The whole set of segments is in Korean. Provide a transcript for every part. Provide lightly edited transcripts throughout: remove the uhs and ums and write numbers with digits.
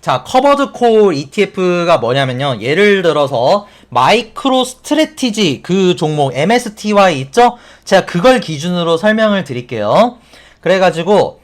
자, 커버드 콜 ETF가 뭐냐면요. 예를 들어서 마이크로 스트래티지 그 종목 MSTY 있죠? 제가 그걸 기준으로 설명을 드릴게요. 그래가지고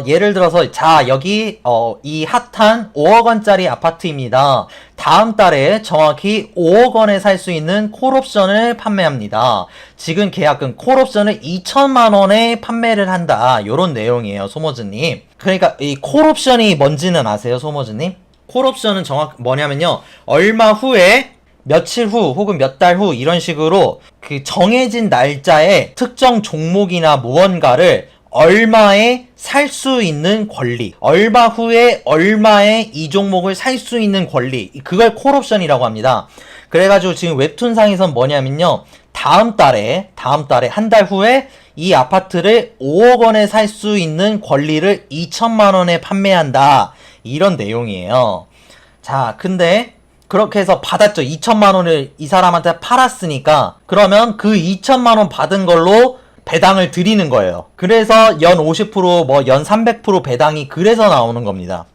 예를 들어서 자 여기 이 핫한 5억 원짜리 아파트입니다. 다음 달에 정확히 5억 원에 살 수 있는 콜옵션을 판매합니다. 지금 계약금 콜옵션을 2천만 원에 판매를 한다. 요런 내용이에요, 소머즈님. 그러니까 이 콜옵션이 뭔지는 아세요, 소머즈님? 콜옵션은 뭐냐면요. 얼마 후에 며칠 후 혹은 몇 달 후 이런 식으로 그 정해진 날짜에 특정 종목이나 무언가를 얼마에 살 수 있는 권리, 얼마 후에 얼마에 이 종목을 살 수 있는 권리, 그걸 콜옵션이라고 합니다. 그래가지고 지금 웹툰상에선 뭐냐면요, 다음 달에 한 달 후에 이 아파트를 5억 원에 살 수 있는 권리를 2천만 원에 판매한다, 이런 내용이에요. 자, 근데 그렇게 해서 받았죠. 2천만 원을 이 사람한테 팔았으니까 그러면 그 2천만 원 받은 걸로 배당을 드리는 거예요. 그래서 연 50%, 연 300% 배당이 그래서 나오는 겁니다.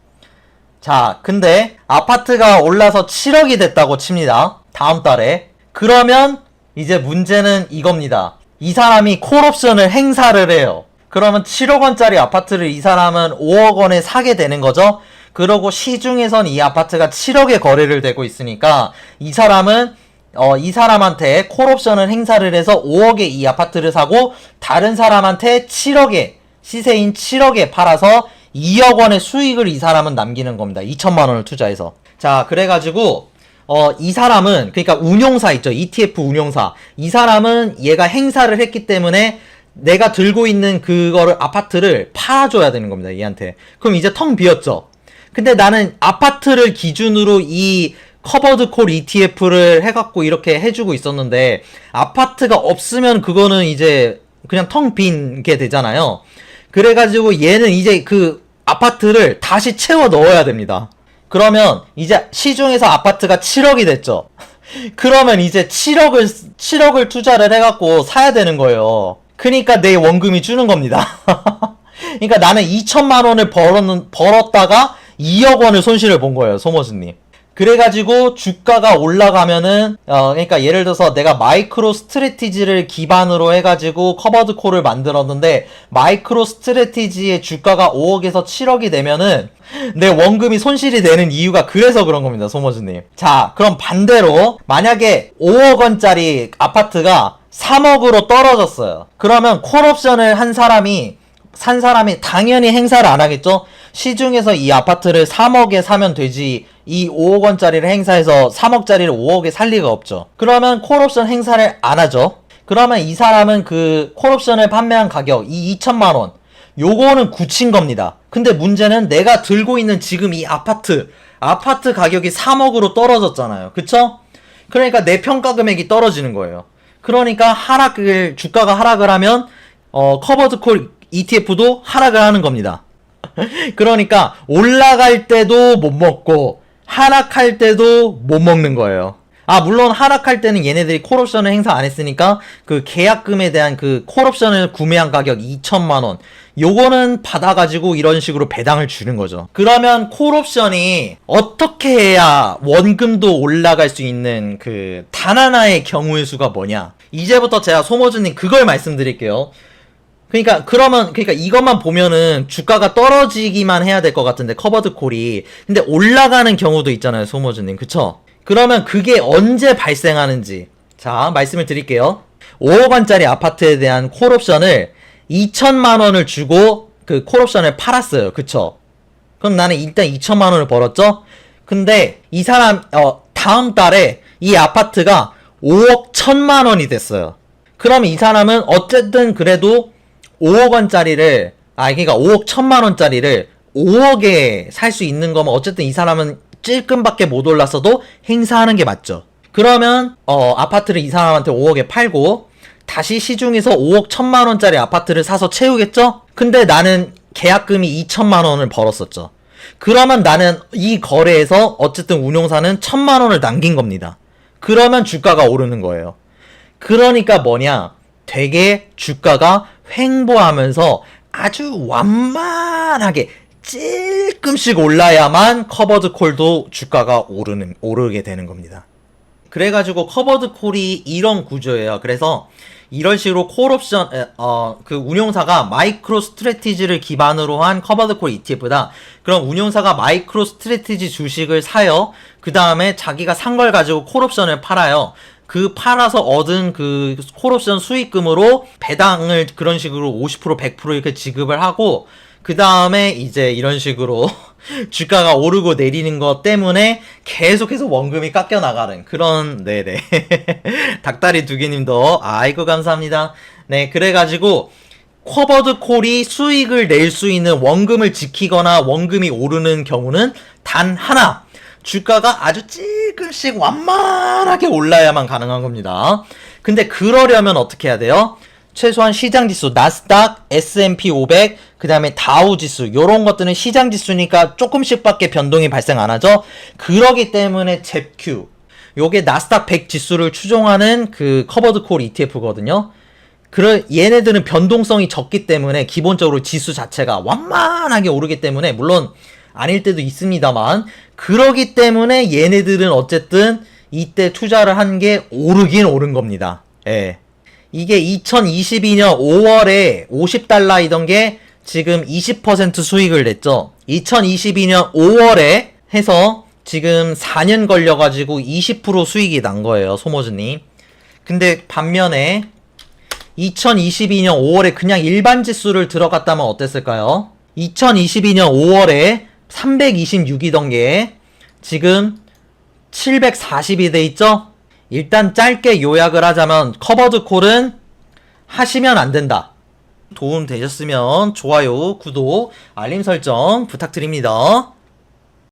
자, 근데 아파트가 올라서 7억이 됐다고 칩니다. 다음 달에. 그러면 이제 문제는 이겁니다. 이 사람이 콜옵션을 행사를 해요. 그러면 7억 원짜리 아파트를 이 사람은 5억 원에 사게 되는 거죠. 그러고 시중에선 이 아파트가 7억에 거래를 되고 있으니까 이 사람은 이 사람한테 콜옵션을 행사를 해서 5억에 이 아파트를 사고 다른 사람한테 7억에 시세인 7억에 팔아서 2억 원의 수익을 이 사람은 남기는 겁니다. 2천만 원을 투자해서. 자, 그래가지고 이 사람은 그러니까 운용사 있죠. ETF 운용사. 이 사람은 얘가 행사를 했기 때문에 내가 들고 있는 그거를 아파트를 팔아줘야 되는 겁니다. 얘한테. 그럼 이제 텅 비었죠. 근데 나는 아파트를 기준으로 이 커버드 콜 ETF를 해갖고 이렇게 해주고 있었는데 아파트가 없으면 그거는 이제 그냥 텅 빈 게 되잖아요. 그래가지고 얘는 이제 그 아파트를 다시 채워 넣어야 됩니다. 그러면 이제 시중에서 아파트가 7억이 됐죠. 그러면 이제 7억을 투자를 해갖고 사야 되는 거예요. 그러니까 내 원금이 주는 겁니다. 그러니까 나는 2천만 원을 벌었다가 2억 원을 손실을 본 거예요, 소머즈님. 그래가지고 주가가 올라가면은 그러니까 예를 들어서 내가 마이크로 스트래티지를 기반으로 해가지고 커버드 콜을 만들었는데 마이크로 스트래티지의 주가가 5억에서 7억이 되면은 내 원금이 손실이 되는 이유가 그래서 그런 겁니다, 소머즈님. 자, 그럼 반대로 만약에 5억 원짜리 아파트가 3억으로 떨어졌어요. 그러면 콜옵션을 산 사람이 당연히 행사를 안 하겠죠? 시중에서 이 아파트를 3억에 사면 되지 이 5억 원짜리를 행사해서 3억짜리를 5억에 살 리가 없죠. 그러면 콜옵션 행사를 안 하죠. 그러면 이 사람은 그 콜옵션을 판매한 가격 이 2천만 원 요거는 굳힌 겁니다. 근데 문제는 내가 들고 있는 지금 이 아파트 가격이 3억으로 떨어졌잖아요. 그쵸? 그러니까 내 평가 금액이 떨어지는 거예요. 그러니까 주가가 하락을 하면 커버드 콜 ETF도 하락을 하는 겁니다. 그러니까 올라갈 때도 못 먹고 하락할 때도 못 먹는 거예요. 아, 물론 하락할 때는 얘네들이 콜옵션을 행사 안 했으니까 그 계약금에 대한 그 콜옵션을 구매한 가격 2천만 원 요거는 받아가지고 이런 식으로 배당을 주는 거죠. 그러면 콜옵션이 어떻게 해야 원금도 올라갈 수 있는 그 단 하나의 경우의 수가 뭐냐, 이제부터 제가 소머즈님 그걸 말씀드릴게요. 그러니까 이것만 보면은 주가가 떨어지기만 해야 될 것 같은데 커버드 콜이, 근데 올라가는 경우도 있잖아요, 소머즈님. 그쵸? 그러면 그게 언제 발생하는지 자 말씀을 드릴게요. 5억 원짜리 아파트에 대한 콜옵션을 2천만 원을 주고 그 콜옵션을 팔았어요. 그쵸? 그럼 나는 일단 2천만 원을 벌었죠? 근데 이 사람 다음 달에 이 아파트가 5억 1천만 원이 됐어요. 그럼 이 사람은 어쨌든 그래도 5억 원짜리를 그러니까 5억 1천만 원짜리를 5억에 살 수 있는 거면 어쨌든 이 사람은 찔끔밖에 못 올랐어도 행사하는 게 맞죠. 그러면 아파트를 이 사람한테 5억에 팔고 다시 시중에서 5억 1천만 원짜리 아파트를 사서 채우겠죠? 근데 나는 계약금이 2천만 원을 벌었었죠. 그러면 나는 이 거래에서 어쨌든 운용사는 1천만 원을 남긴 겁니다. 그러면 주가가 오르는 거예요. 그러니까 뭐냐, 되게 주가가 횡보하면서 아주 완만하게 찔끔씩 올라야만 커버드 콜도 주가가 오르게 되는 겁니다. 그래가지고 커버드 콜이 이런 구조예요. 그래서 이런 식으로 콜옵션, 그 운용사가 마이크로 스트래티지를 기반으로 한 커버드 콜 ETF다. 그럼 운용사가 마이크로 스트래티지 주식을 사요. 그 다음에 자기가 산 걸 가지고 콜옵션을 팔아요. 그 팔아서 얻은 그 콜옵션 수익금으로 배당을 그런 식으로 50% 100% 이렇게 지급을 하고, 그 다음에 이제 이런 식으로 주가가 오르고 내리는 것 때문에 계속해서 원금이 깎여 나가는 그런, 네네. 닭다리 두개님도 아이고 감사합니다. 네, 그래가지고 커버드 콜이 수익을 낼 수 있는 원금을 지키거나 원금이 오르는 경우는 단 하나, 주가가 아주 찔끔씩 완만하게 올라야만 가능한 겁니다. 근데 그러려면 어떻게 해야 돼요? 최소한 시장지수, 나스닥, S&P 500, 그 다음에 다우지수, 요런 것들은 시장지수니까 조금씩밖에 변동이 발생 안 하죠. 그러기 때문에 잽큐, 요게 나스닥 100 지수를 추종하는 그 커버드 콜 ETF거든요. 얘네들은 변동성이 적기 때문에 기본적으로 지수 자체가 완만하게 오르기 때문에, 물론 아닐 때도 있습니다만, 그러기 때문에 얘네들은 어쨌든 이때 투자를 한 게 오르긴 오른 겁니다. 예. 이게 2022년 5월에 50달러이던 게 지금 20% 수익을 냈죠. 2022년 5월에 해서 지금 4년 걸려가지고 20% 수익이 난 거예요, 소모즈님. 근데 반면에 2022년 5월에 그냥 일반 지수를 들어갔다면 어땠을까요? 2022년 5월에 326이던 게 지금 740이 돼 있죠? 일단 짧게 요약을 하자면 커버드 콜은 하시면 안 된다. 도움 되셨으면 좋아요, 구독, 알림 설정 부탁드립니다.